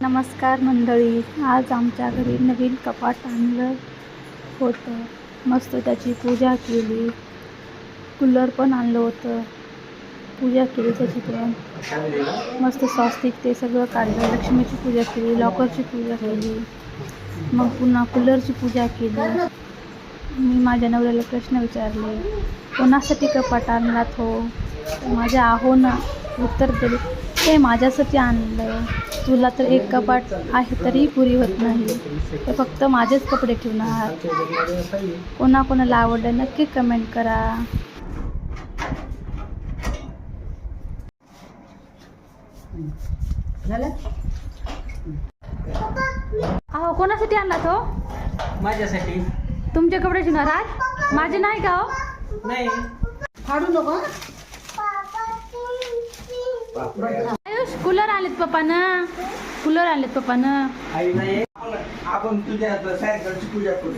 नमस्कार मंडळी, आज आमच्या घरी नवीन कपाट आणलं होतं. मस्त त्याची पूजा केली. कूलर पण आणलं होतं, पूजा केली त्याची पण. मस्त स्वस्तिक ते सगळं काढलं. लक्ष्मीची पूजा केली, लॉकरची पूजा केली, मग पुन्हा कूलरची पूजा केली. मी माझ्या नवऱ्याला प्रश्न विचारले, कोणासाठी कपाट आणला तो? माझ्या आहोनं उत्तर दिले, ते माझ्यासाठी आणलं. तुला तर एक कपाट आहे तरी पुरी होत नाही, ते फक्त माझेच कपडे ठेवणार. कोणाकोणाला आवडलं नक्की कमेंट करा. अहो, कोणासाठी आणला तो? माझ्यासाठी. तुमचे कपडे ठेवणार आहात? माझे नाही का हो? नाही, फाडू नको. आयुष, कूलर आलेत पप्पानं. कूलर आलेत पप्पानं. आई नाही. आपण तुझ्या सायकलची पूजा करू.